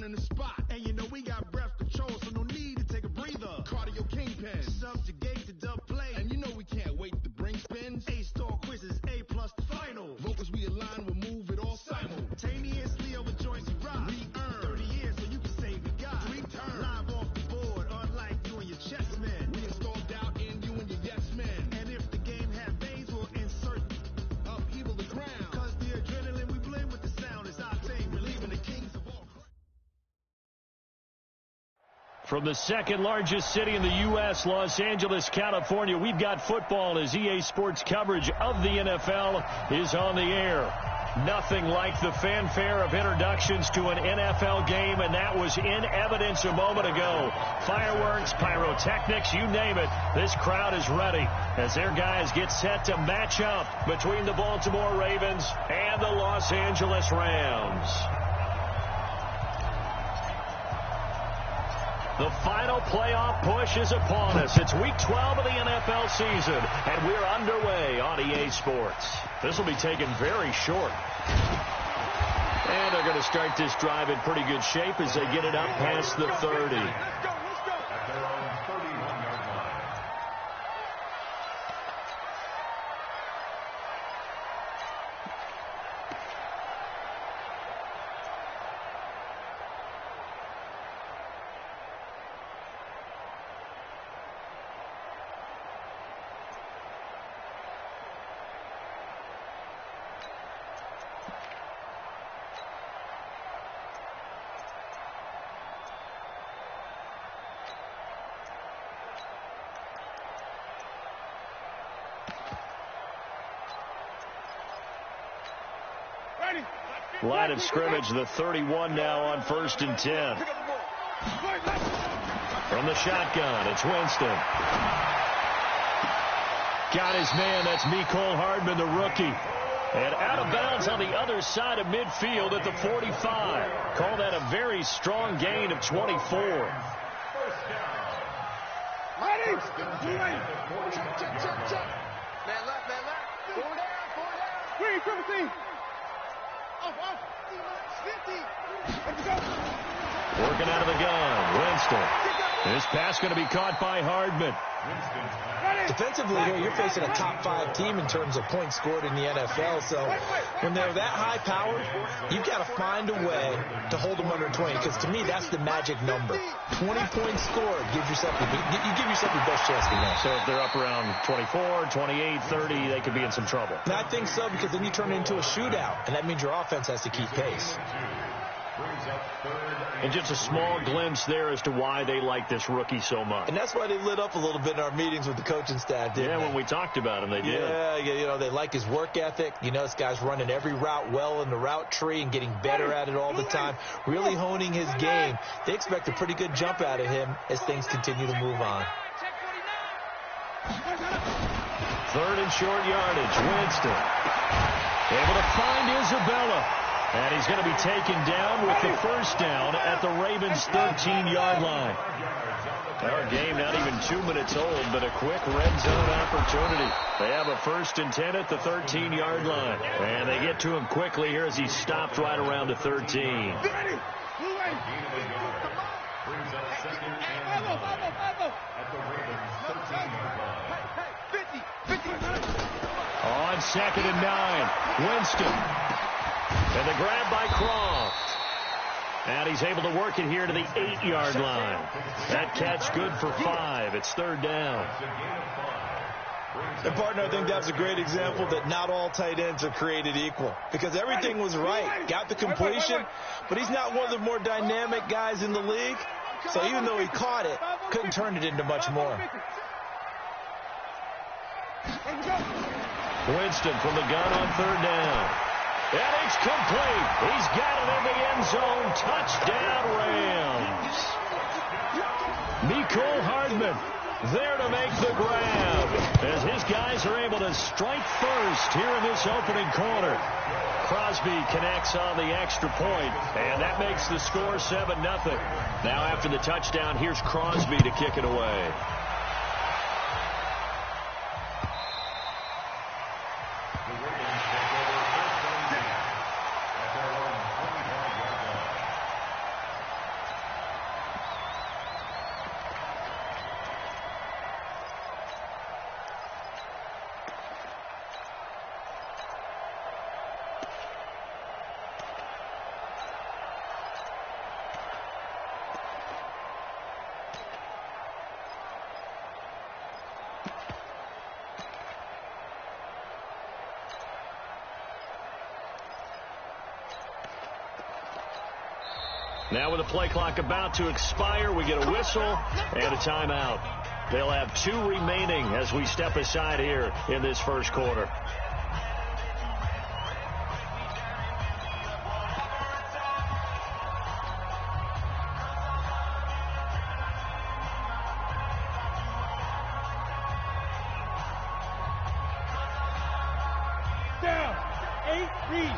in the spot. And you know we got breath control, so no need to take a breather. Cardio kingpin, subjugate to dub play. And you know we can't wait to bring spins. A-star quizzes, A+ the final. Vocals we align, we'll move it all simultaneously over joints you rock. Re-earn 30 years so you can say we got. Return live off the board, unlike you and your chess men. We install doubt in you and your yes men. And if the game had veins, we'll insert upheaval the crown. Cause the adrenaline we blend with the sound is our thing. Relieving the kings of all. From the second largest city in the U.S., Los Angeles, California, we've got football as EA Sports coverage of the NFL is on the air. Nothing like the fanfare of introductions to an NFL game, and that was in evidence a moment ago. Fireworks, pyrotechnics, you name it. This crowd is ready as their guys get set to match up between the Baltimore Ravens and the Los Angeles Rams. The final playoff push is upon us. It's week 12 of the NFL season, and we're underway on EA Sports. This will be taken very short. And they're going to start this drive in pretty good shape as they get it up past the 30. Line of scrimmage, the 31 now on 1st and 10. From the shotgun, it's Winston. Got his man, that's Mecole Hardman, the rookie. And out of bounds on the other side of midfield at the 45. Call that a very strong gain of 24. Ready? Check. Man left. 4 down. 3, 17. Off. 50. Let's go. Working out of the gun, Winston. This pass going to be caught by Hardman. Defensively here, you're facing a top 5 team in terms of points scored in the NFL. So when they're that high powered, you've got to find a way to hold them under 20. Because to me, that's the magic number. 20 points scored gives yourself your best chance to win. So if they're up around 24, 28, 30, they could be in some trouble. And I think so, because then you turn it into a shootout, and that means your offense has to keep pace. And just a small glimpse there as to why they like this rookie so much. And that's why they lit up a little bit in our meetings with the coaching staff, didn't they? Yeah, when we talked about him, they did. Yeah, you know, they like his work ethic. You know, this guy's running every route well in the route tree and getting better at it all the time, really honing his game. They expect a pretty good jump out of him as things continue to move on. 3rd and short yardage, Winston. Able to find Isabella. And he's going to be taken down with the first down at the Ravens' 13-yard line. Our game not even 2 minutes old, but a quick red zone opportunity. They have a 1st and 10 at the 13-yard line. And they get to him quickly here as he stopped right around the 13. On 2nd and 9, Winston. And the grab by Croft. And he's able to work it here to the 8-yard line. That catch good for 5. It's 3rd down. And, partner, I think that's a great example that not all tight ends are created equal. Because everything was right. Got the completion. But he's not one of the more dynamic guys in the league. So even though he caught it, couldn't turn it into much more. Winston from the gun on 3rd down. And it's complete. He's got it in the end zone. Touchdown, Rams. Mecole Hardman there to make the grab as his guys are able to strike first here in this opening quarter. Crosby connects on the extra point, and that makes the score 7-0. Now after the touchdown, here's Crosby to kick it away. Now with the play clock about to expire, we get a whistle and a timeout. They'll have 2 remaining as we step aside here in this first quarter. Down. 8 read.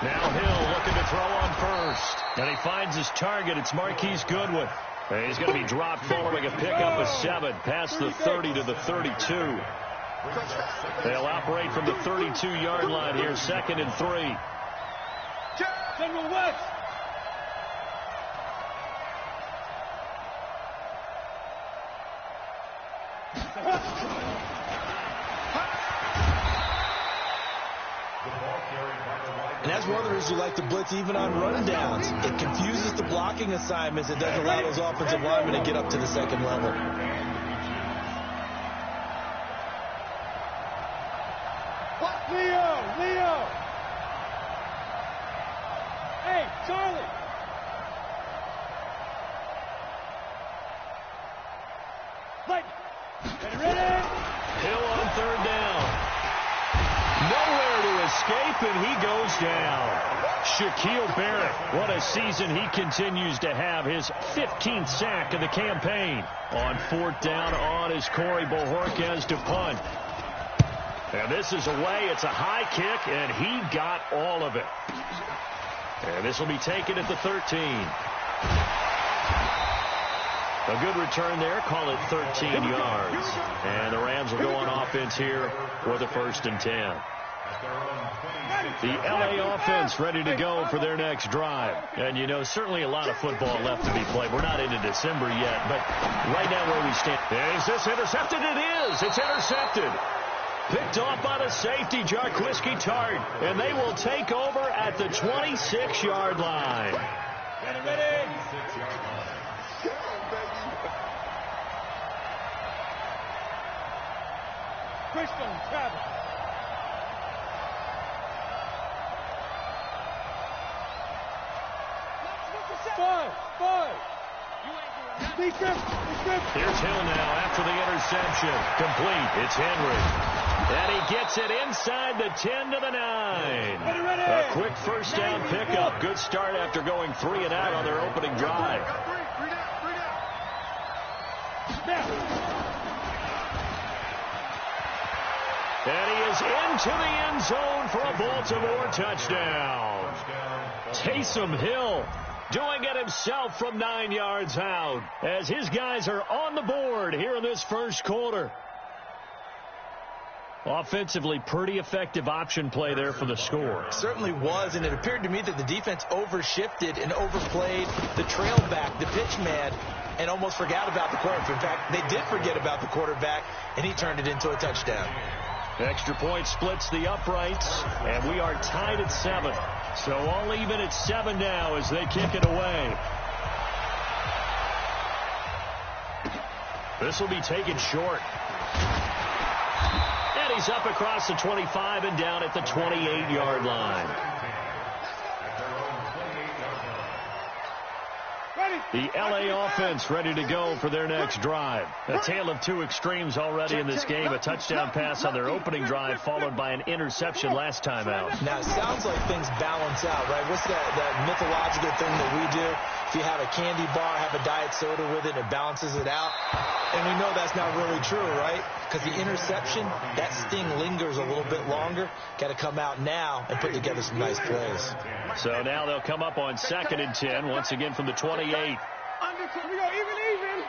Now Hill looking to throw on first. And he finds his target. It's Marquise Goodwin. And he's going to be dropped following a pickup of 7 past the 30 to the 32. They'll operate from the 32-yard line here, 2nd and 3. General West. And that's one of the reasons you like to blitz even on rundowns. It confuses the blocking assignments. It doesn't allow those offensive linemen to get up to the second level. Leo. Hey, Charlie. Ready? Hill on 3rd down. Nowhere to escape, and he goes down. Shaquille Barrett, what a season he continues to have. His 15th sack of the campaign. On 4th down on is Corey Bojorquez to punt. And this is away. It's a high kick, and he got all of it. And this will be taken at the 13. A good return there. Call it 13 yards. And the Rams will go on offense here with a 1st and 10. The LA offense ready to go for their next drive. And, you know, certainly a lot of football left to be played. We're not into December yet, but right now where we stand. Is this intercepted? It is. It's intercepted. Picked off by the safety, Jarquiski Tart. And they will take over at the 26-yard line. Ready. Christian Travis. Five. Here's Hill now after the interception. Complete. It's Henry. And he gets it inside the 10 to the 9. A quick 1st down pickup. Good start after going 3 and out on their opening drive. And he is into the end zone for a Baltimore touchdown. Taysom Hill doing it himself from 9 yards out as his guys are on the board here in this first quarter. Offensively, pretty effective option play there for the score. Certainly was, and it appeared to me that the defense overshifted and overplayed the trail back, the pitch man, and almost forgot about the quarterback. In fact, they did forget about the quarterback, and he turned it into a touchdown. Extra point splits the uprights, and we are tied at 7. So all even at 7 now as they kick it away. This will be taken short. And he's up across the 25 and down at the 28-yard line. The LA offense ready to go for their next drive. A tale of 2 extremes already in this game. A touchdown pass on their opening drive followed by an interception last time out. Now, it sounds like things balance out, right? What's that mythological thing that we do? If you have a candy bar, have a diet soda with it, it balances it out. And we know that's not really true, right? Because the interception, that sting lingers a little bit longer. Got to come out now and put together some nice plays. So now they'll come up on 2nd and 10, once again from the 28. We go even.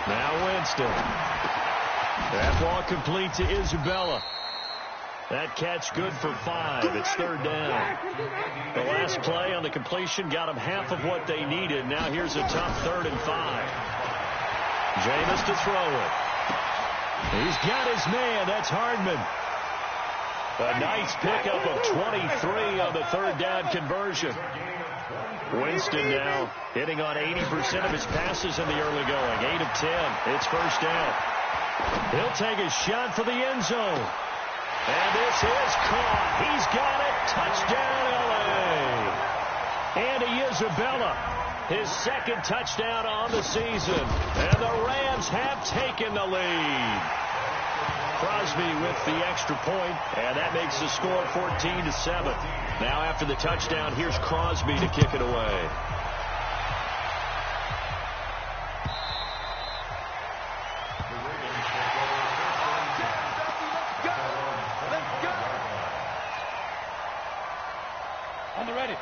Now Winston. That ball complete to Isabella. That catch good for 5. It's 3rd down. The last play on the completion got them half of what they needed. Now here's a tough 3rd and 5. Jameis to throw it. He's got his man. That's Hardman. A nice pickup of 23 on the 3rd down conversion. Winston now hitting on 80% of his passes in the early going. 8 of 10. It's 1st down. He'll take a shot for the end zone. And this is caught. He's got it. Touchdown, L.A. Andy Isabella, his second touchdown on the season. And the Rams have taken the lead. Crosby with the extra point, and that makes the score 14-7. Now after the touchdown, here's Crosby to kick it away.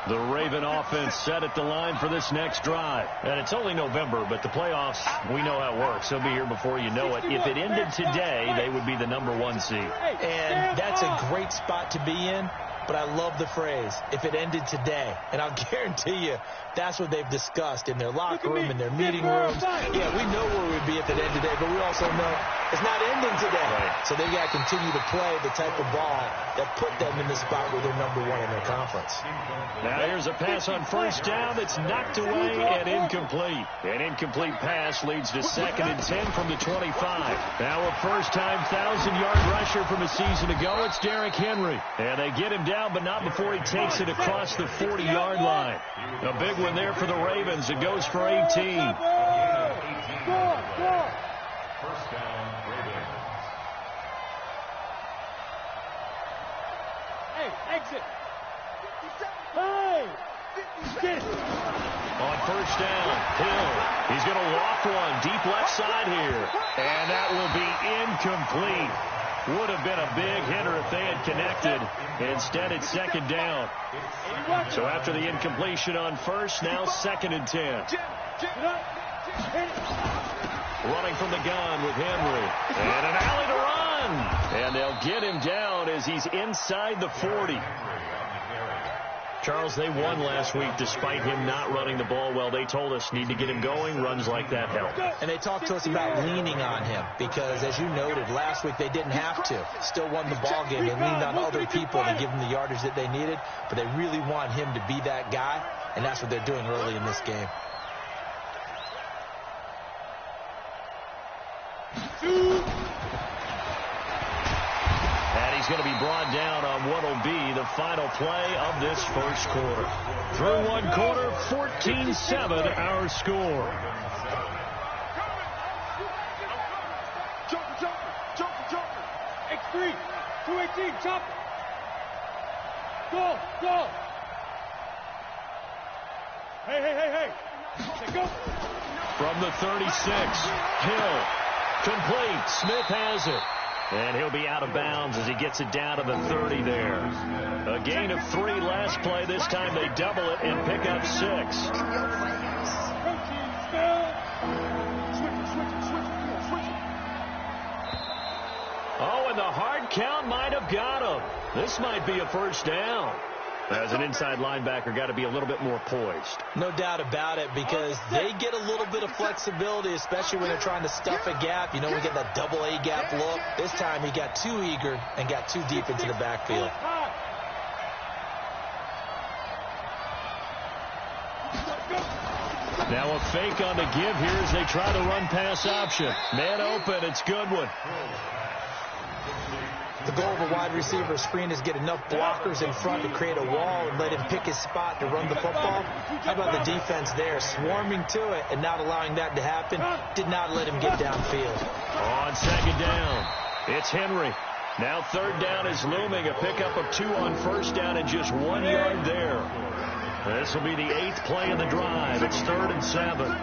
The Raven offense set at the line for this next drive. And it's only November, but the playoffs, we know how it works. They'll be here before you know it. If it ended today, they would be the #1 seed. And that's a great spot to be in. But I love the phrase, if it ended today. And I'll guarantee you, that's what they've discussed in their locker room, in their meeting rooms. Yeah, we know where we'd be if it ended today, but we also know it's not ending today. Right. So they've got to continue to play the type of ball that put them in the spot where they're #1 in their conference. Now here's a pass on first down that's knocked away and incomplete. An incomplete pass leads to 2nd and 10 from the 25. Now a first-time 1,000-yard rusher from a season ago. It's Derrick Henry. And they get him down, but not before he takes it across the 40-yard line. A big one there for the Ravens. It goes for 18. First down, Ravens. Hey, exit. Hey! On first down, Hill. He's going to loft one deep left side here. And that will be incomplete. Would have been a big hitter if they had connected. Instead, it's 2nd down. So after the incompletion on first, now 2nd and 10. Running from the gun with Henry. And an alley to run. And they'll get him down as he's inside the 40. Charles, they won last week despite him not running the ball well. They told us need to get him going. Runs like that help. And they talked to us about leaning on him because, as you noted, last week they didn't have to. Still won the ball game. They leaned on other people to give them the yardage that they needed, but they really want him to be that guy, and that's what they're doing early in this game. And he's going to be brought down on what will be the final play of this first quarter. Through one quarter, 14-7 our score. Jumper. X3, 218, chop. Go. Hey. Say go. From the 36, Hill. Complete. Smith has it. And he'll be out of bounds as he gets it down to the 30 there. A gain of 3 last play. This time they double it and pick up 6. Oh, and the hard count might have got him. This might be a first down. As an inside linebacker, got to be a little bit more poised. No doubt about it, because they get a little bit of flexibility, especially when they're trying to stuff a gap. You know, we get that double A gap look. This time he got too eager and got too deep into the backfield. Now a fake on the give here as they try to run pass option. Man open, it's Goodwin. The goal of a wide receiver screen is get enough blockers in front to create a wall and let him pick his spot to run the football. How about the defense there, swarming to it and not allowing that to happen? Did not let him get downfield. On 2nd down, it's Henry. Now 3rd down is looming. A pickup of 2 on 1st down and just 1 yard there. This will be the 8th play of the drive. It's 3rd and 7.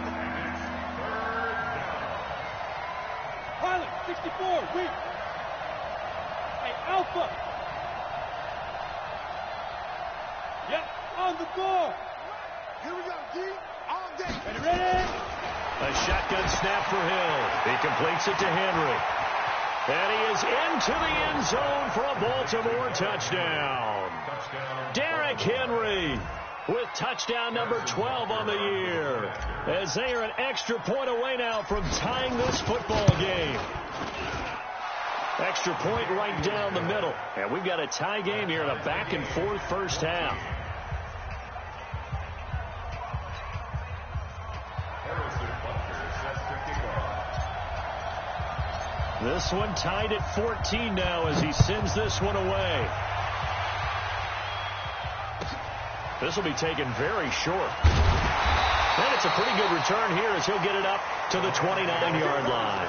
Pilot, 64, weak. Alpha. Yep, on the board. Here we go, D. All day. Ready? A shotgun snap for Hill. He completes it to Henry. And he is into the end zone for a Baltimore touchdown. Derrick Henry with touchdown number 12 on the year. As they are an extra point away now from tying this football game. Extra point right down the middle. And we've got a tie game here in a back-and-forth first half. This one tied at 14 now as he sends this one away. This will be taken very short. And it's a pretty good return here as he'll get it up to the 29-yard line.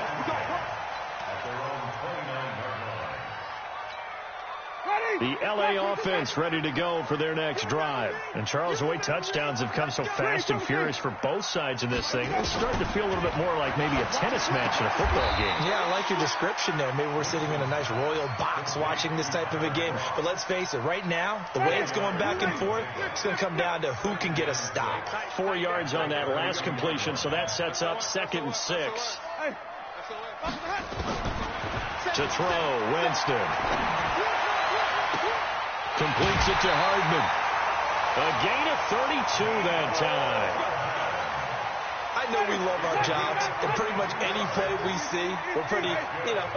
The L.A. offense ready to go for their next drive. And, Charles, the way touchdowns have come so fast and furious for both sides in this thing, it's starting to feel a little bit more like maybe a tennis match in a football game. Yeah, I like your description there. Maybe we're sitting in a nice royal box watching this type of a game. But let's face it, right now, the way it's going back and forth, it's going to come down to who can get a stop. 4 yards on that last completion, so that sets up 2nd and 6. To throw, Winston. Completes it to Hardman. A gain of 32 that time. I know we love our jobs, and pretty much any play we see, we're pretty,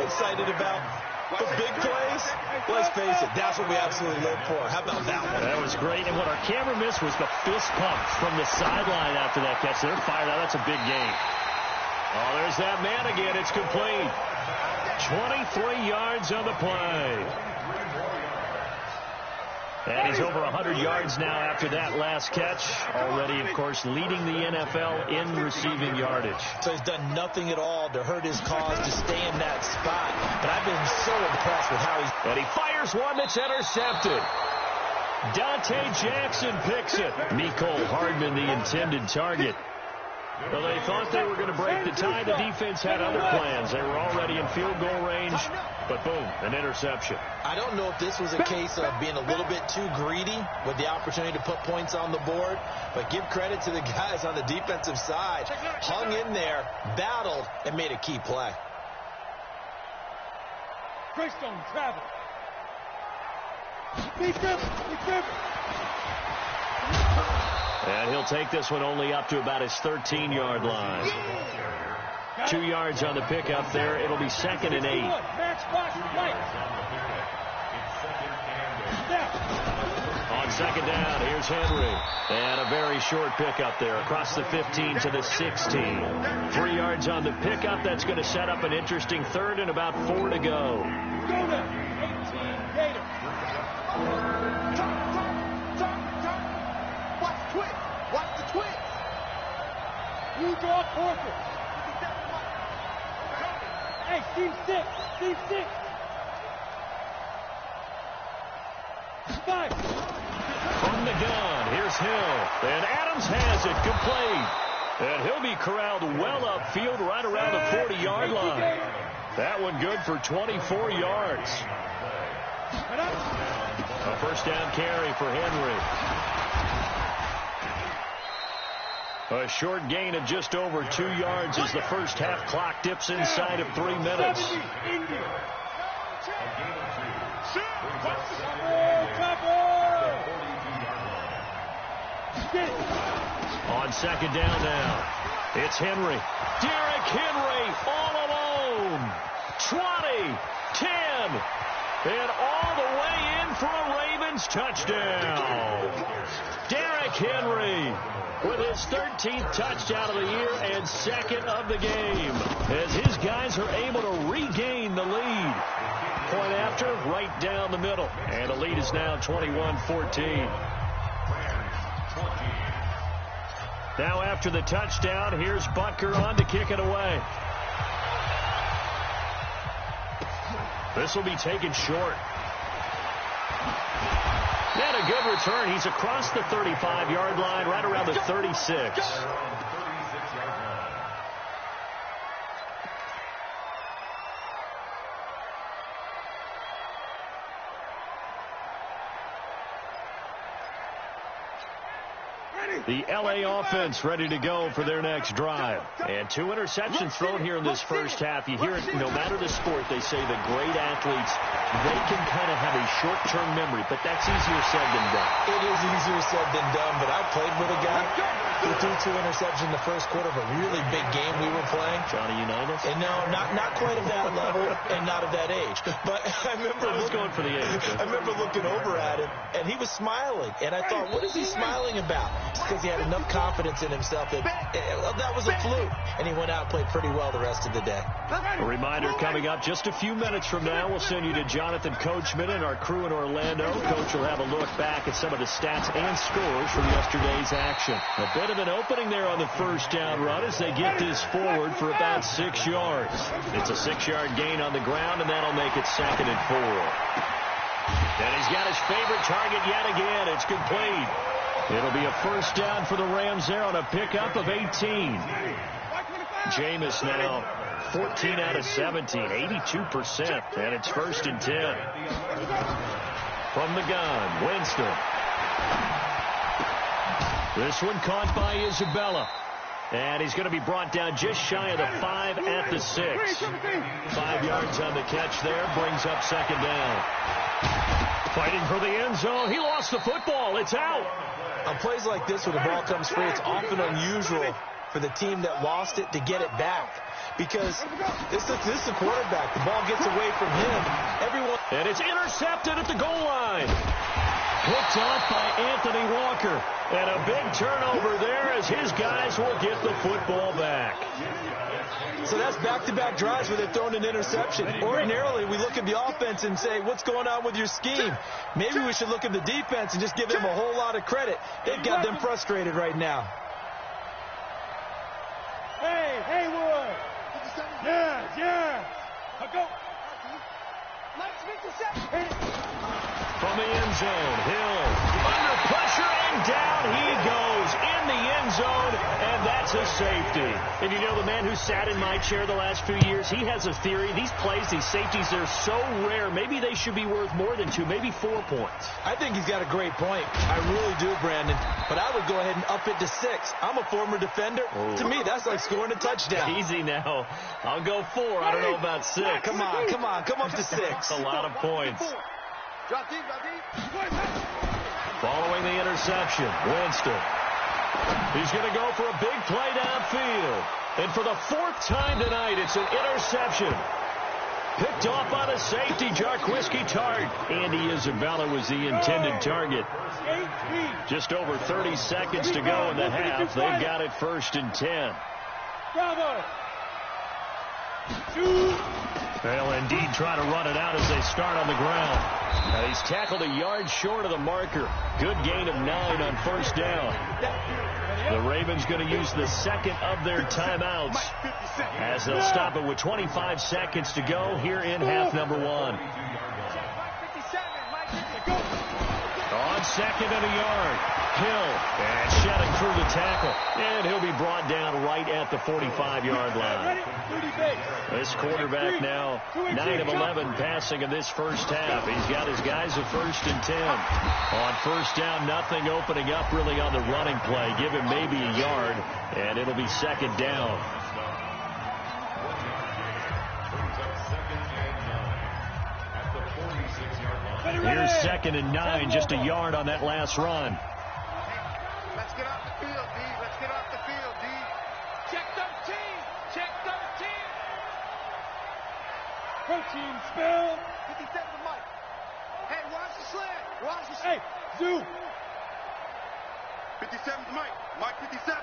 excited about. But big plays, let's face it, that's what we absolutely live for. How about that one? That was great, and what our camera missed was the fist pump from the sideline after that catch. They're fired out. That's a big gain. Oh, there's that man again. It's complete. 23 yards on the play. And he's over 100 yards now after that last catch. Already, of course, leading the NFL in receiving yardage. So he's done nothing at all to hurt his cause to stay in that spot. But I've been so impressed with how he's... And he fires one that's intercepted. Dante Jackson picks it. Mecole Hardman, the intended target. Well, they thought they were going to break the tie. The defense had other plans. They were already in field goal range, but boom, an interception. I don't know if this was a case of being a little bit too greedy with the opportunity to put points on the board, but give credit to the guys on the defensive side. Hung in there, battled, and made a key play. Greystone travel. Defense. And he'll take this one only up to about his 13-yard line. 2 yards on the pickup there. It'll be 2nd and 8. On 2nd down, here's Henry. And a very short pickup there across the 15 to the 16. 3 yards on the pickup. That's going to set up an interesting 3rd and about 4 to go. Watch the twitch. You draw corporate. Hey, Steve 6. 5. From the gun, here's Hill. And Adams has it complete. And he'll be corralled well upfield right around the 40-yard line. That one good for 24 yards. A first down carry for Henry. A short gain of just over 2 yards as the first half clock dips inside of 3 minutes. On 2nd down now, it's Henry. Derrick Henry all alone. 20, 10, and all the way in for a Ravens touchdown. Derrick Henry with his 13th touchdown of the year and 2nd of the game, as his guys are able to regain the lead. Point after, right down the middle, and the lead is now 21-14. Now after the touchdown, here's Butker on to kick it away. This will be taken short. And a good return. He's across the 35-yard line, right around the 36. The L.A. offense ready to go for their next drive. And 2 interceptions thrown here in this first half. You hear it, no matter the sport, they say the great athletes, they can kind of have a short-term memory, but that's easier said than done. It is easier said than done, but I played with a guy He threw 2 interceptions in the first quarter of a really big game we were playing. Johnny Unitas? And no, not quite of that level and not of that age. But I was going for the age. I remember looking over at him, and he was smiling. And I thought, what is he smiling about? It's because he had enough confidence in himself that was a fluke. And he went out and played pretty well the rest of the day. A reminder coming up just a few minutes from now. We'll send you to Jonathan Coachman and our crew in Orlando. Coach will have a look back at some of the stats and scores from yesterday's action. A bit of an opening there on the first down run as they get this forward for about 6 yards. It's a 6-yard gain on the ground, and that'll make it 2nd and 4. And he's got his favorite target yet again. It's complete. It'll be a first down for the Rams there on a pickup of 18. Jameis now 14 out of 17, 82%, and it's 1st and 10. From the gun, Winston. This one caught by Isabella. And he's going to be brought down just shy of the 5 at the 6. 5 yards on the catch there, brings up 2nd down. Fighting for the end zone. He lost the football. It's out. On plays like this where the ball comes free, it's often unusual for the team that lost it to get it back. Because this is the quarterback. The ball gets away from him. And it's intercepted at the goal line. Picked off by Anthony Walker. And a big turnover there as his guys will get the football back. So that's back-to-back drives where they're throwing an interception. Ordinarily, we look at the offense and say, what's going on with your scheme? Maybe we should look at the defense and just give them a whole lot of credit. They've got them frustrated right now. Hey, Haywood. Yeah. I'll go. From the end zone, Hill under pressure, and down he goes in the end zone, and that's a safety. And you know, the man who sat in my chair the last few years, he has a theory. These plays, these safeties, they're so rare. Maybe they should be worth more than 2, maybe 4 points. I think he's got a great point. I really do, Brandon. But I would go ahead and up it to 6. I'm a former defender. Oh. To me, that's like scoring a touchdown. Easy now. I'll go 4. I don't know about 6. Come on. Come up to 6. A lot of points. Following the interception, Winston. He's going to go for a big play downfield. And for the 4th time tonight, it's an interception. Picked off on a safety, Jarquiski Tart. Andy Isabella was the intended target. Just over 30 seconds to go in the half. They've got it 1st and 10. Bravo. They'll indeed try to run it out as they start on the ground. And he's tackled a yard short of the marker. Good gain of 9 on 1st down. The Ravens going to use the 2nd of their timeouts as they'll stop it with 25 seconds to go here in half number 1. On 2nd and a yard. Hill, and shedding through the tackle. And he'll be brought down right at the 45-yard line. This quarterback now 9 of 11 passing in this first half. He's got his guys at 1st and 10. On 1st down, nothing opening up really on the running play. Give him maybe a yard, and it'll be 2nd down. Here's 2nd and 9, just a yard on that last run. Let's get off the field, D. Let's get off the field, D. Check 13. Check 13. Protein spill. 57 to Mike. Hey, watch the slant. Watch the Hey, Zoo. 57 to Mike. Mike 57.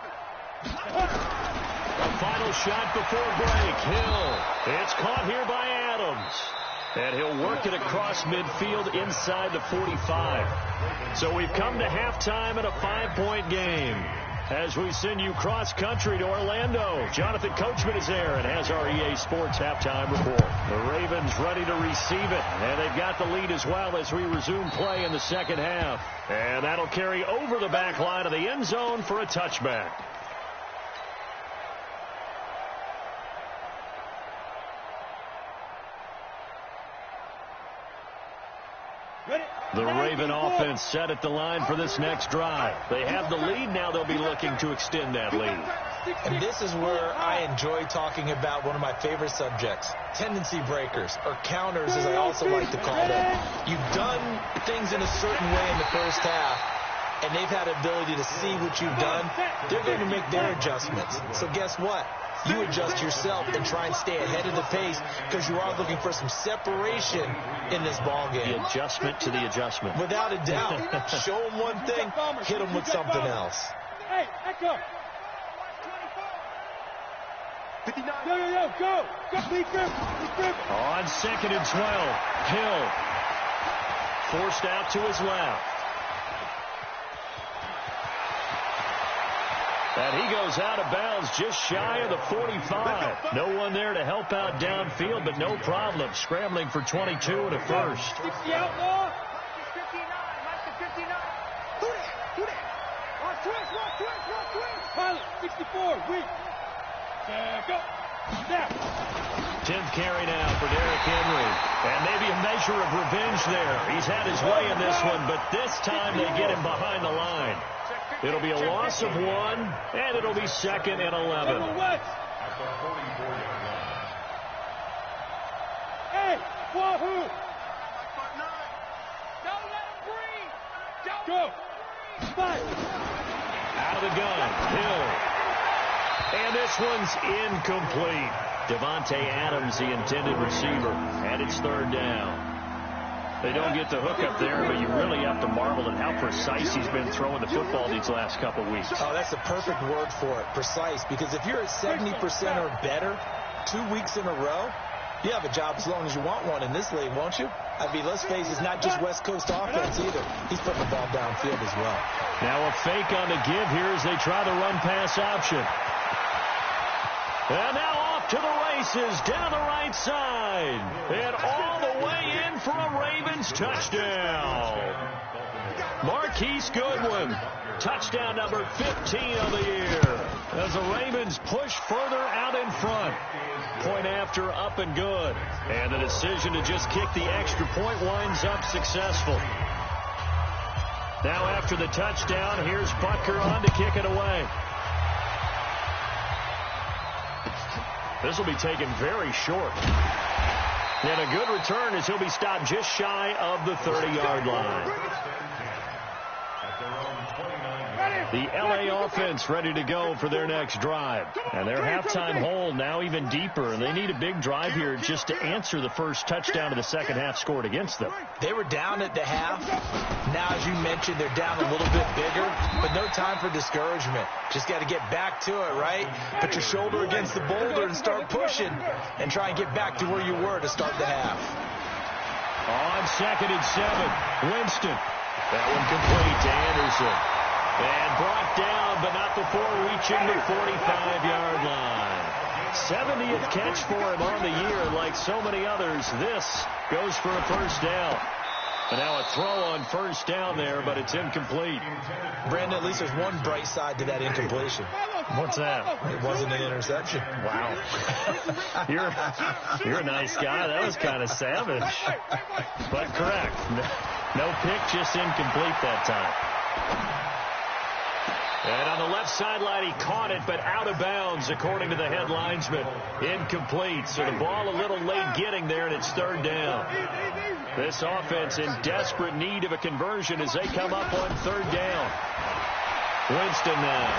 A final shot before break. Hill. It's caught here by Adams. And he'll work it across midfield inside the 45. So we've come to halftime in a 5-point game. As we send you cross-country to Orlando, Jonathan Coachman is there and has our EA Sports halftime report. The Ravens ready to receive it, and they've got the lead as well as we resume play in the 2nd half. And that'll carry over the back line of the end zone for a touchback. The Raven offense set at the line for this next drive. They have the lead. Now they'll be looking to extend that lead. And this is where I enjoy talking about one of my favorite subjects, tendency breakers, or counters as I also like to call them. You've done things in a certain way in the first half, and they've had the ability to see what you've done, they're going to make their adjustments. So guess what? You adjust yourself and try and stay ahead of the pace because you are looking for some separation in this ball game. The adjustment to the adjustment. Without a doubt. Show them one thing, hit them with something else. Hey, echo. Go. Be careful. On 2nd and 12, Hill forced out to his left. And he goes out of bounds just shy of the 45. No one there to help out downfield, but no problem. Scrambling for 22 and a first. 60 outlaw. 59. Mark the 59. Who that? Watch twist. Pilot, 64. Weak. Go. Snap. 10th carry now for Derrick Henry. And maybe a measure of revenge there. He's had his way in this one, but this time they get him behind the line. It'll be a loss of 1, and it'll be 2nd and 11. Hey, Wahoo! Don't let him breathe. Go. Fight. Out of the gun, Hill. And this one's incomplete. Devontae Adams, the intended receiver, and it's 3rd down. They don't get the hook up there, but you really have to marvel at how precise he's been throwing the football these last couple weeks. Oh, that's the perfect word for it, precise, because if you're at 70% or better 2 weeks in a row, you have a job as long as you want one in this league, won't you? I mean, let's face it, it's not just West Coast offense either. He's putting the ball downfield as well. Now a fake on the give here as they try the run-pass option. And now off to the races down the right side. And all the way in for a Ravens touchdown. Marquise Goodwin, touchdown number 15 of the year. As the Ravens push further out in front. Point after, up and good. And the decision to just kick the extra point winds up successful. Now after the touchdown, here's Butker on to kick it away. This will be taken very short. And a good return as he'll be stopped just shy of the 30-yard line. The LA offense ready to go for their next drive. And their halftime hole now even deeper. And they need a big drive here just to answer the first touchdown of the second half scored against them. They were down at the half. Now, as you mentioned, they're down a little bit bigger, but no time for discouragement. Just got to get back to it, right? Put your shoulder against the boulder and start pushing and try and get back to where you were to start the half. On 2nd and 7, Winston. That one complete to Anderson. And brought down, but not before reaching the 45-yard line. 70th catch for him on the year. Like so many others, this goes for a first down. And now a throw on first down there, but it's incomplete. Brandon, at least there's one bright side to that incompletion. What's that? It wasn't an interception. Wow. You're a nice guy. That was kind of savage. But correct. No pick, just incomplete that time. And on the left sideline, he caught it, but out of bounds, according to the head linesman. Incomplete, so the ball a little late getting there, and it's 3rd down. This offense in desperate need of a conversion as they come up on 3rd down. Winston now.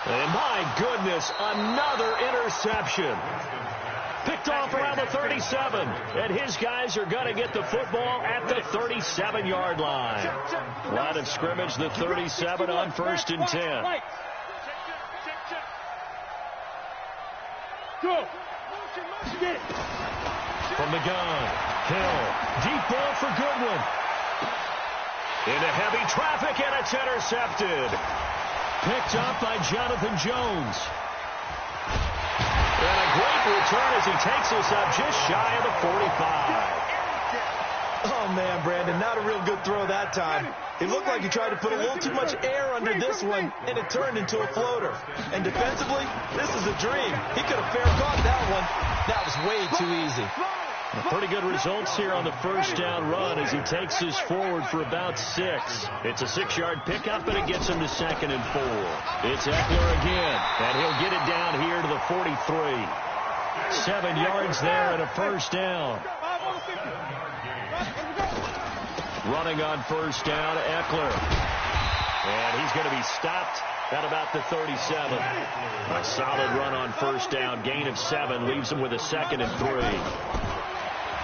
And my goodness, another interception. Picked off around the 37, and his guys are going to get the football at the 37-yard line. Line of scrimmage, the 37 on 1st and 10. Go. From the gun, Hill, deep ball for Goodwin. Into heavy traffic, and it's intercepted. Picked up by Jonathan Jones. And a great return as he takes us up just shy of the 45. Oh, man, Brandon, not a real good throw that time. It looked like he tried to put a little too much air under this one, and it turned into a floater. And defensively, this is a dream. He could have fair caught that one. That was way too easy. Pretty good results here on the first down run as he takes us forward for about 6. It's a 6-yard pickup, and it gets him to 2nd and 4. It's Eckler again, and he'll get it down here to the 43. 7 yards there and a first down. Running on first down, Eckler. And he's going to be stopped at about the 37. A solid run on first down. Gain of 7. Leaves him with a 2nd and 3.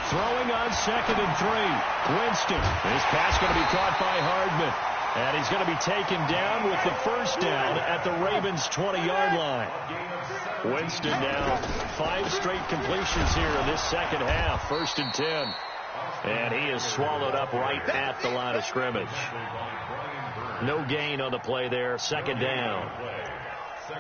Throwing on 2nd and 3. Winston. His pass going to be caught by Hardman. And he's going to be taken down with the first down at the Ravens' 20-yard line. Winston now 5 straight completions here in this second half. 1st and 10. And he is swallowed up right at the line of scrimmage. No gain on the play there. 2nd down.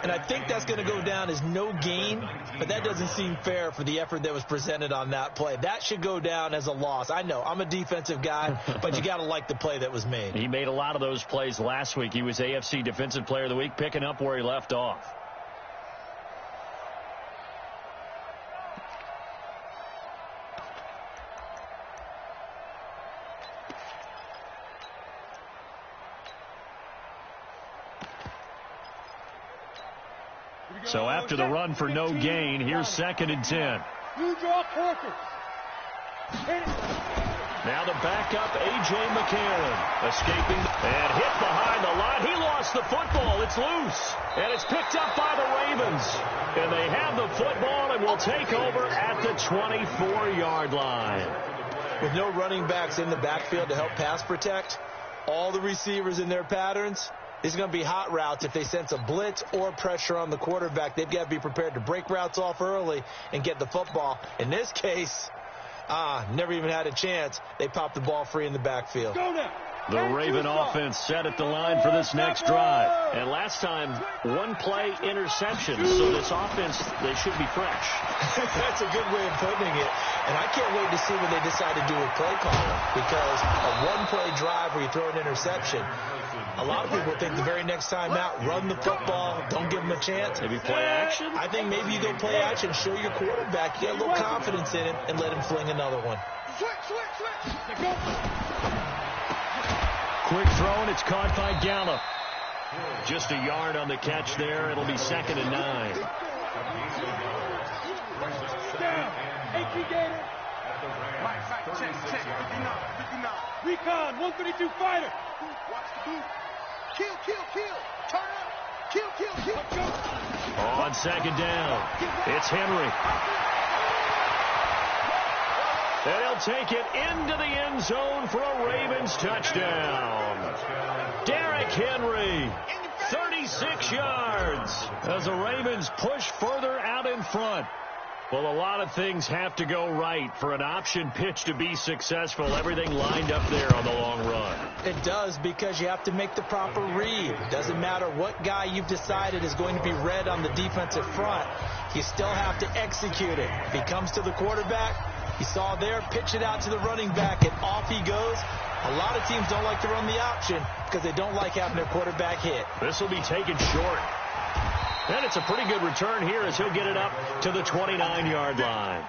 And I think that's going to go down as no gain, but that doesn't seem fair for the effort that was presented on that play. That should go down as a loss. I know, I'm a defensive guy, but you got to like the play that was made. He made a lot of those plays last week. He was AFC Defensive Player of the Week, picking up where he left off. So after the run for no gain, here's 2nd and 10. You draw quarters. Now the backup, A.J. McCarron, escaping and hit behind the line. He lost the football. It's loose, and it's picked up by the Ravens. And they have the football and will take over at the 24-yard line. With no running backs in the backfield to help pass protect, all the receivers in their patterns, these are going to be hot routes. If they sense a blitz or pressure on the quarterback, they've got to be prepared to break routes off early and get the football. In this case, never even had a chance. They popped the ball free in the backfield. The Raven offense set at the line for this next drive. And last time, 1-play interception. So this offense, they should be fresh. That's a good way of putting it. And I can't wait to see what they decide to do with play calling. Because a 1-play drive where you throw an interception, a lot of people think the very next time out, run the football, don't give them a chance. Maybe play action? I think maybe you go play action, show your quarterback, get a little confidence in him, and let him fling another one. Quick throw, and it's caught by Gallup. Just a yard on the catch there. It'll be 2nd and 9. Recon, 132 fighter. Watch the boot. Kill. Turn up. Kill. On 2nd down, it's Henry. And he'll take it into the end zone for a Ravens touchdown. Derrick Henry, 36 yards, as the Ravens push further out in front. Well, a lot of things have to go right for an option pitch to be successful. Everything lined up there on the long run. It does, because you have to make the proper read. Doesn't matter what guy you've decided is going to be read on the defensive front. You still have to execute it. If he comes to the quarterback, you saw there, pitch it out to the running back, and off he goes. A lot of teams don't like to run the option because they don't like having their quarterback hit. This will be taken short. And it's a pretty good return here as he'll get it up to the 29-yard line.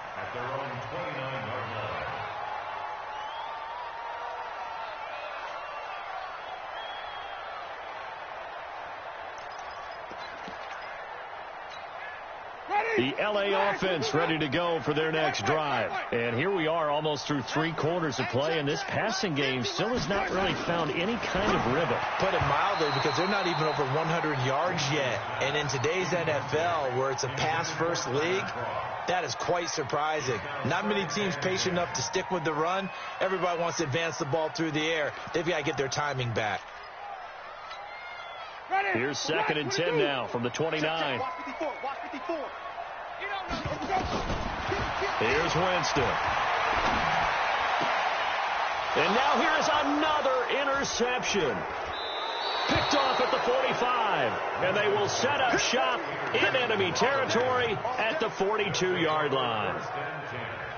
The LA offense ready to go for their next drive. And here we are almost through 3 quarters of play, and this passing game still has not really found any kind of rhythm. Put it mildly, because they're not even over 100 yards yet. And in today's NFL, where it's a pass-first league, that is quite surprising. Not many teams patient enough to stick with the run. Everybody wants to advance the ball through the air. They've got to get their timing back. Here's 2nd and 10 now from the 29. Watch 54. Here's Winston. And now here is another interception. Picked off at the 45. And they will set up shop in enemy territory at the 42-yard line.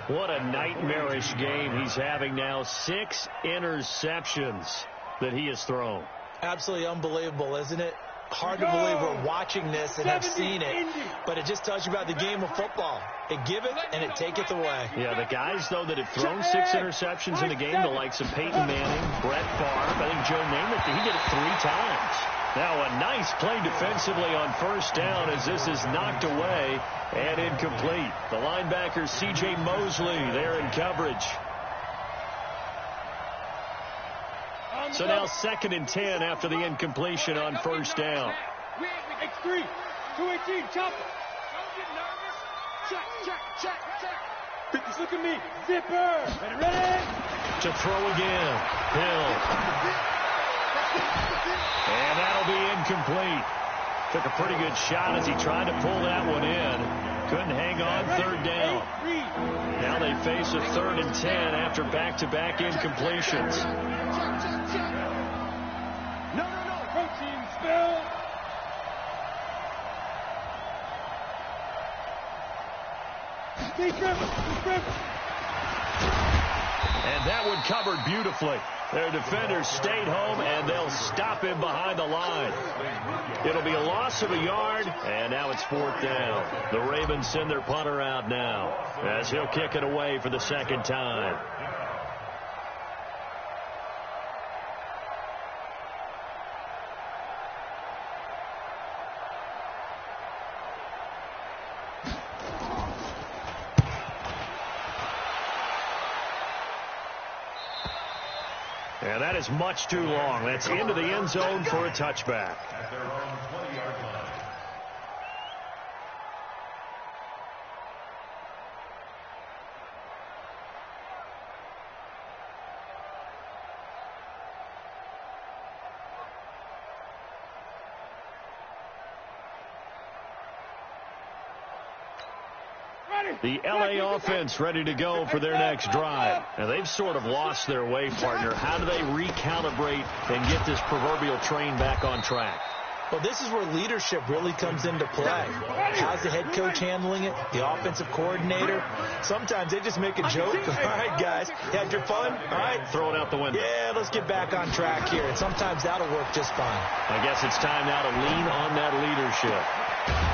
What a nightmarish game he's having now. 6 interceptions that he has thrown. Absolutely unbelievable, isn't it? Hard to believe we're watching this and have seen it, but it just tells you about the game of football. It giveth and it taketh away. Yeah, the guys, though, that have thrown 6 interceptions in the game, the likes of Peyton Manning, Brett Favre, I think Joe Namath, he did it 3 times. Now a nice play defensively on first down as this is knocked away and incomplete. The linebacker C.J. Mosley there in coverage. So now 2nd and 10 after the incompletion on first down. X3, 218, chopper. Don't get nervous. Check. 50, look at me. Zipper. Ready? To throw again. Hill. And that'll be incomplete. Took a pretty good shot as he tried to pull that one in. Couldn't hang on 3rd down. Now they face a 3rd and 10 after back-to-back incompletions. No. Protein spill. And that one covered beautifully. Their defenders stayed home, and they'll stop him behind the line. It'll be a loss of a yard, and now it's 4th down. The Ravens send their punter out now as he'll kick it away for the 2nd time. And that is much too long. That's into the end zone for a touchback. The LA offense ready to go for their next drive. And they've sort of lost their way, partner. How do they recalibrate and get this proverbial train back on track? Well, this is where leadership really comes into play. How's the head coach handling it? The offensive coordinator? Sometimes they just make a joke. All right, guys, had your fun? All right. Throw it out the window. Yeah, let's get back on track here. And sometimes that'll work just fine. I guess it's time now to lean on that leadership.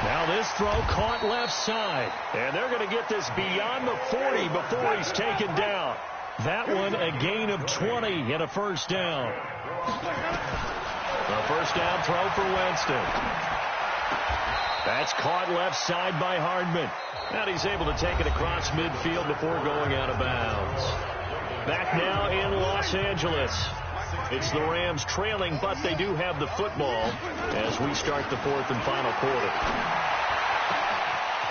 Now this throw caught left side. And they're going to get this beyond the 40 before he's taken down. That one a gain of 20 and a 1st down. A 1st down throw for Winston. That's caught left side by Hardman. And he's able to take it across midfield before going out of bounds. Back now in Los Angeles. It's the Rams trailing, but they do have the football as we start the 4th and final quarter.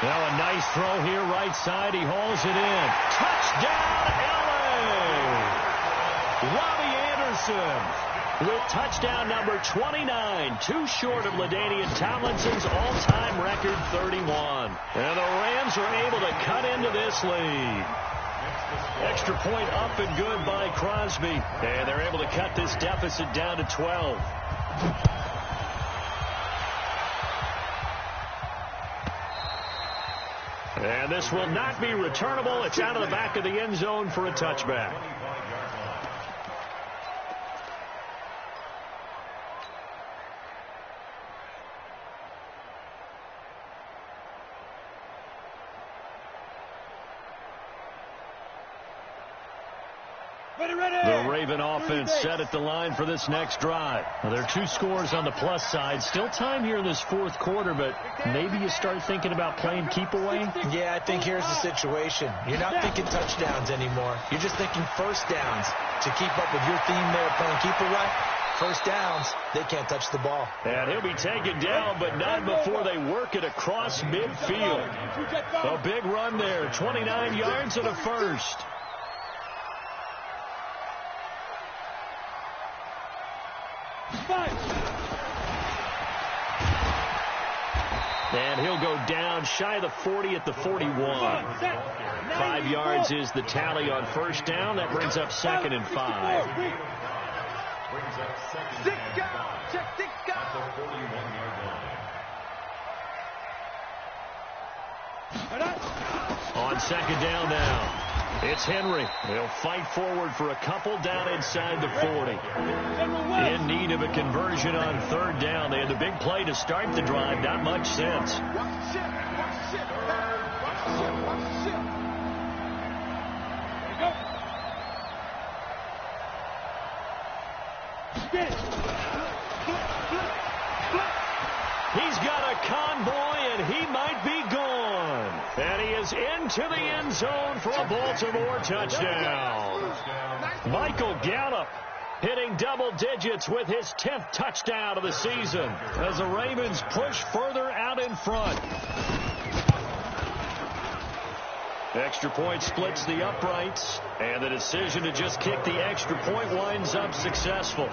Now a nice throw here right side. He hauls it in. Touchdown, LA! Robbie Anderson with touchdown number 29. Too short of LaDainian Tomlinson's all-time record 31. And the Rams are able to cut into this lead. Extra point up and good by Crosby. And they're able to cut this deficit down to 12. And this will not be returnable. It's out of the back of the end zone for a touchback. The Raven offense set at the line for this next drive. Now, there are 2 scores on the plus side. Still time here in this 4th quarter, but maybe you start thinking about playing keep away? Yeah, I think here's the situation. You're not thinking touchdowns anymore. You're just thinking 1st downs. To keep up with your theme there, playing keep away, 1st downs, they can't touch the ball. And he'll be taken down, but not before they work it across midfield. A big run there, 29 yards and a 1st. And he'll go down shy of the 40 at the 41. 5 yards is the tally on 1st down. That brings up 2nd and 5. On 2nd down now. It's Henry. He'll fight forward for a couple down inside the 40. In need of a conversion on 3rd down. They had the big play to start the drive. Not much sense. He's got a convoy, and he might be gone. And he is into the end zone for a Baltimore touchdown. Michael Gallup hitting double digits with his 10th touchdown of the season as the Ravens push further out in front. Extra point splits the uprights, and the decision to just kick the extra point winds up successful.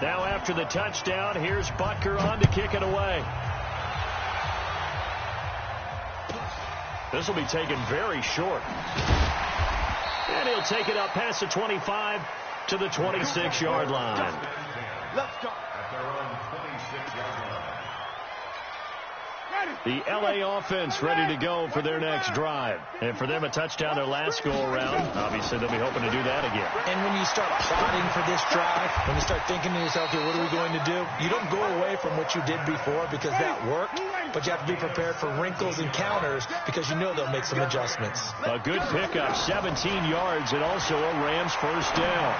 Now after the touchdown, here's Butker on to kick it away. This will be taken very short. And he'll take it up past the 25 to the 26-yard line. Let's go. The L.A. offense ready to go for their next drive. And for them, a touchdown their last go-around. Obviously, they'll be hoping to do that again. And when you start plotting for this drive, when you start thinking to yourself, okay, what are we going to do? You don't go away from what you did before because that worked, but you have to be prepared for wrinkles and counters because you know they'll make some adjustments. A good pickup, 17 yards, and also a Rams first down.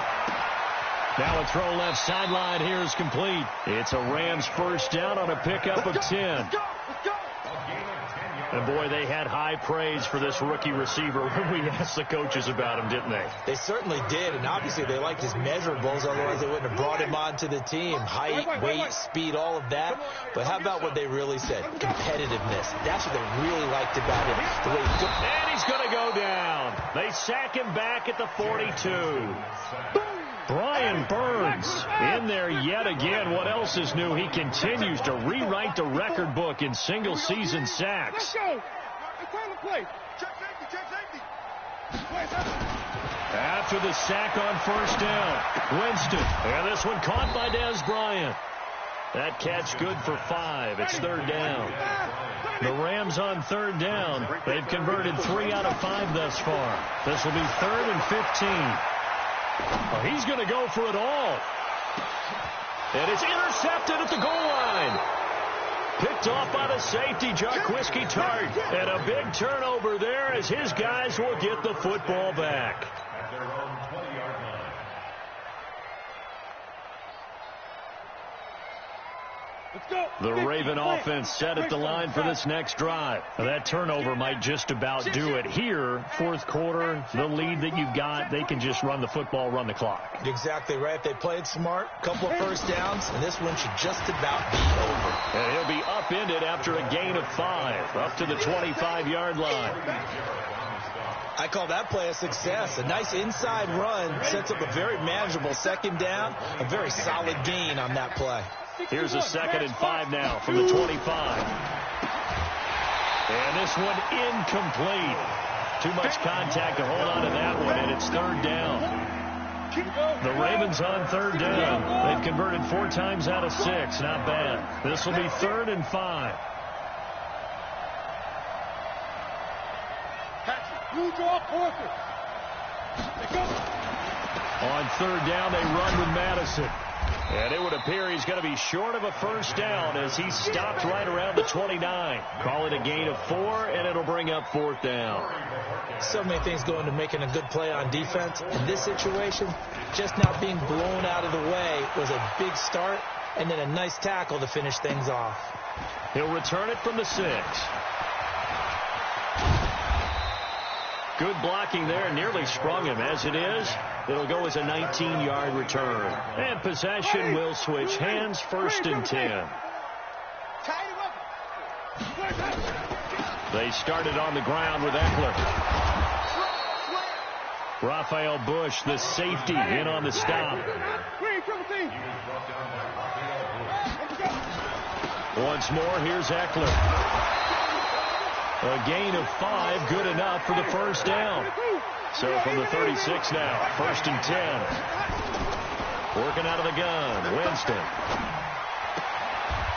Now a throw left sideline here is complete. It's a Rams first down on a pickup of 10. And, boy, they had high praise for this rookie receiver when we asked the coaches about him, didn't they? They certainly did, and obviously they liked his measurables, otherwise they wouldn't have brought him onto the team. Height, weight, speed, all of that. But how about what they really said? Competitiveness. That's what they really liked about him. The way and he's going to go down. They sack him back at the 42. Brian Burns in there yet again. What else is new? He continues to rewrite the record book in single-season sacks. After the sack on first down, Winston. And this one caught by Des Bryant. That catch good for 5. It's third down. The Rams on third down. They've converted 3 out of 5 thus far. This will be 3rd and 15. Well, he's going to go for it all. And it's intercepted at the goal line. Picked off by the safety, Jarquiski Tart. And a big turnover there as his guys will get the football back. The Raven offense set at the line for this next drive. Now, that turnover might just about do it. Here, fourth quarter, the lead that you've got, they can just run the football, run the clock. Exactly right. They played smart, couple of first downs, and this one should just about be over. And he'll be upended after a gain of 5, up to the 25-yard line. I call that play a success. A nice inside run sets up a very manageable second down, a very solid gain on that play. Here's a 2nd and 5 now from the 25. And this one incomplete. Too much contact to hold on to that one, and it's third down. The Ravens on third down. They've converted 4 times out of 6. Not bad. This will be 3rd and 5. On third down, they run with Madison. And it would appear he's going to be short of a first down as he stopped right around the 29. Call it a gain of 4, and it'll bring up 4th down. So many things go into making a good play on defense. In this situation, just not being blown out of the way was a big start, and then a nice tackle to finish things off. He'll return it from the 6. Good blocking there, nearly sprung him. As it is, it'll go as a 19-yard return. And possession will switch hands, 1st and 10. They started on the ground with Eckler. Raphael Bush, the safety, in on the stop. Once more, here's Eckler. A gain of 5, good enough for the first down. So from the 36 now, 1st and 10. Working out of the gun, Winston.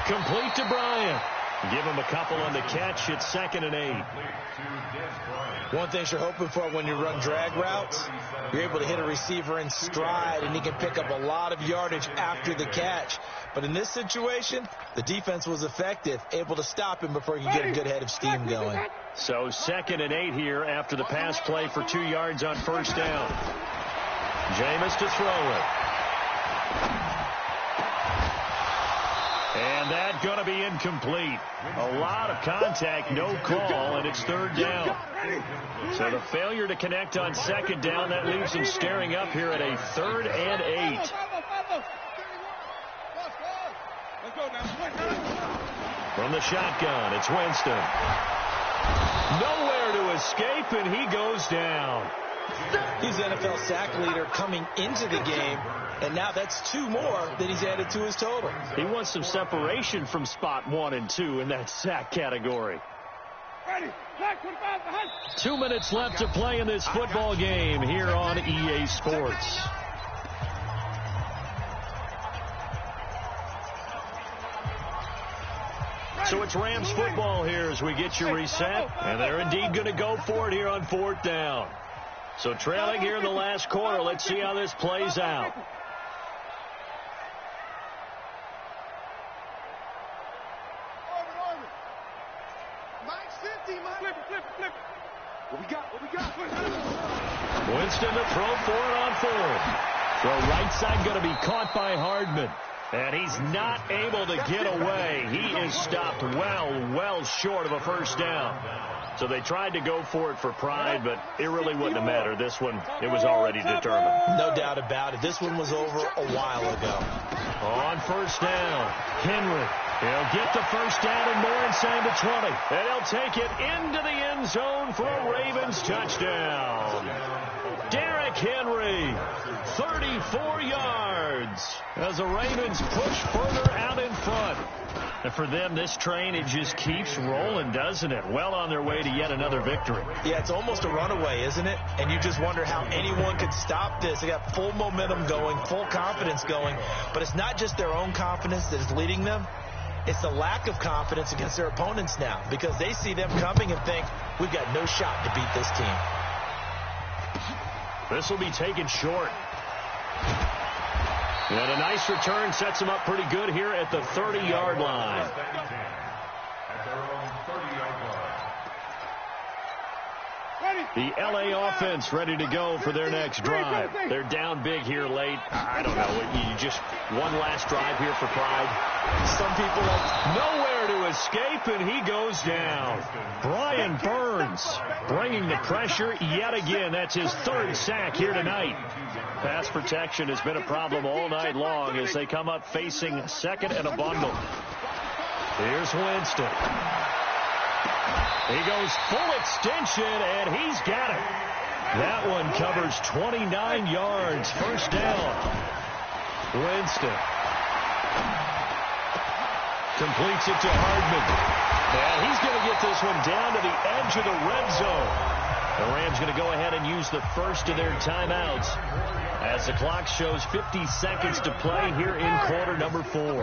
Complete to Bryant. Give him a couple on the catch. It's 2nd and 8. One thing you're hoping for when you run drag routes, you're able to hit a receiver in stride, and he can pick up a lot of yardage after the catch. But in this situation, the defense was effective, able to stop him before he could get a good head of steam going. So 2nd and 8 here after the pass play for 2 yards on first down. Jameis to throw it. And that's going to be incomplete. A lot of contact, no call, and it's 3rd down. So the failure to connect on second down, that leaves him staring up here at a 3rd and 8. From the shotgun, it's Winston. Nowhere to escape, and he goes down. He's NFL sack leader coming into the game, and now that's 2 more that he's added to his total. He wants some separation from spot 1 and 2 in that sack category. 2 minutes left to play in this football game here on EA Sports. So it's Rams football here as we get you reset, and they're indeed going to go for it here on 4th down. So trailing here in the last quarter. Let's see how this plays out. What we got? Winston to throw for it on 4th. Throw right side going to be caught by Hardman. And he's not able to get away. He is stopped well short of a 1st down. So they tried to go for it for pride, but it really wouldn't have mattered. This one, it was already determined. No doubt about it. This one was over a while ago. On 1st down, Henry. He'll get the 1st down and more inside the 20. And he'll take it into the end zone for a Ravens touchdown. Derrick Henry, 34 yards as the Ravens push further out in front. And for them, this train, it just keeps rolling, doesn't it? Well on their way to yet another victory. Yeah, it's almost a runaway, isn't it? And you just wonder how anyone could stop this. They got full momentum going, full confidence going. But it's not just their own confidence that is leading them. It's the lack of confidence against their opponents now, because they see them coming and think, we've got no shot to beat this team. This will be taken short. And a nice return sets him up pretty good here at the 30-yard line. The L.A. offense ready to go for their next drive. They're down big here late. I don't know. You just one last drive here for pride. Some people have nowhere to escape, and he goes down. Brian Burns bringing the pressure yet again. That's his 3rd sack here tonight. Pass protection has been a problem all night long as they come up facing 2nd and a bundle. Here's Winston. He goes full extension, and he's got it. That one covers 29 yards. 1st down. Winston completes it to Hardman. And he's going to get this one down to the edge of the red zone. The Rams going to go ahead and use the first of their timeouts as the clock shows 50 seconds to play here in quarter number 4.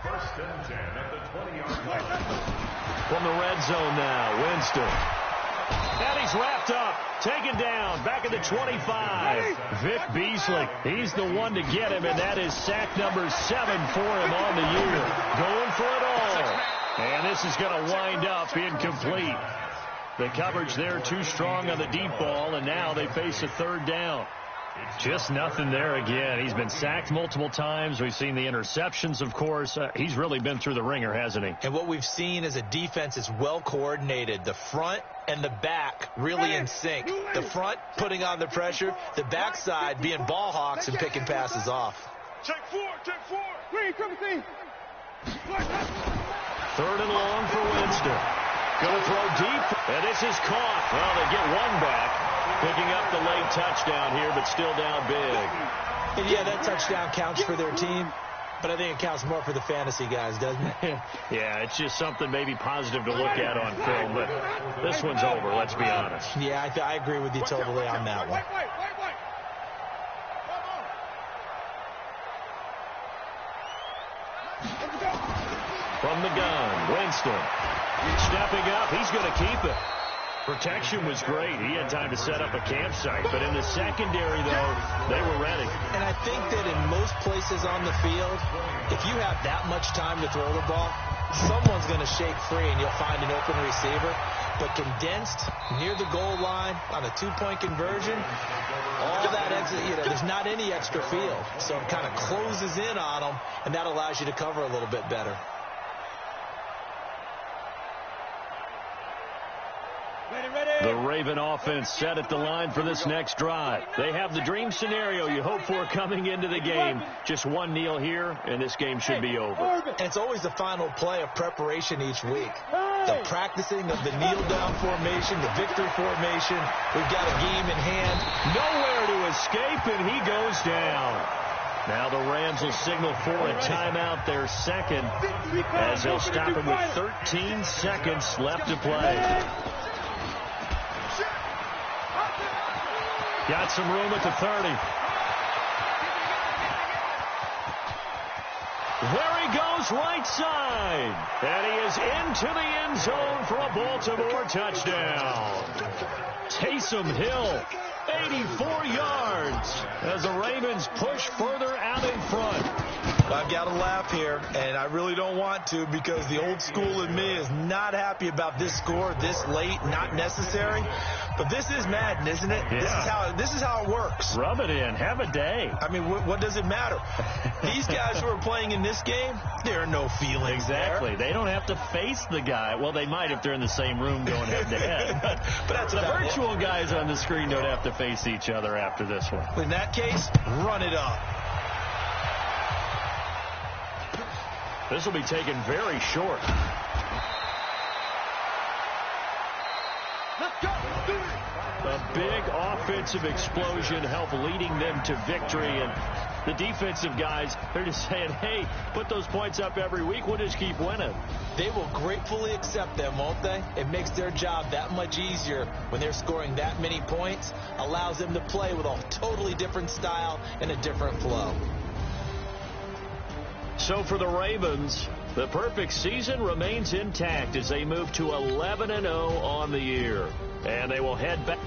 1st and 10 at the 20-yard line. From the red zone now, Winston. And he's wrapped up, taken down, back at the 25. Vic Beasley, he's the one to get him, and that is sack number 7 for him on the year. Going for it all. And this is going to wind up incomplete. The coverage there too strong on the deep ball, and now they face a 3rd down. Just nothing there again. He's been sacked multiple times. We've seen the interceptions, of course. He's really been through the ringer, hasn't he? And what we've seen is a defense that's well coordinated. The front and the back really in sync. The front putting on the pressure. The backside being ball hawks and picking passes off. Check 4. 3rd and long for Winston. Going to throw deep, and this is caught. Well, they get one back. Picking up the late touchdown here, but still down big. And yeah, that touchdown counts for their team, but I think it counts more for the fantasy guys, doesn't it? Yeah, it's just something maybe positive to look at on film, but this one's over, let's be honest. Yeah, I agree with you totally on that one. From the gun, Winston. Stepping up, he's going to keep it. Protection was great. He had time to set up a campsite. But in the secondary, though, they were ready. And I think that in most places on the field, if you have that much time to throw the ball, someone's going to shake free and you'll find an open receiver. But condensed near the goal line on a 2-point conversion, all that extra, there's not any extra field. So it kind of closes in on them, and that allows you to cover a little bit better. Ready. The Raven offense set at the line for this next drive. They have the dream scenario you hope for coming into the game. Just one kneel here, and this game should be over. It's always the final play of preparation each week. The practicing of the kneel-down formation, the victory formation. We've got a game in hand. Nowhere to escape, and he goes down. Now the Rams will signal for a timeout, their second, as they'll stop it with 13 seconds left to play. Got some room at the 30. There he goes, right side. And he is into the end zone for a Baltimore touchdown. Taysom Hill, 84 yards, as the Ravens push further out in front. I've got to laugh here, and I really don't want to because the old school in me is not happy about this score this late, not necessary. But this is Madden, isn't it? Yeah. This is how it works. Rub it in. Have a day. I mean, what does it matter? These guys who are playing in this game, there are no feelings Exactly. there. They don't have to face the guy. Well, they might if they're in the same room going head-to-head. But that's the virtual guys on the screen don't have to face each other after this one. In that case, run it up. This will be taken very short. A big offensive explosion helped leading them to victory. And the defensive guys, they're just saying, hey, put those points up every week. We'll just keep winning. They will gratefully accept them, won't they? It makes their job that much easier when they're scoring that many points. Allows them to play with a totally different style and a different flow. So for the Ravens, the perfect season remains intact as they move to 11-0 on the year. And they will head back.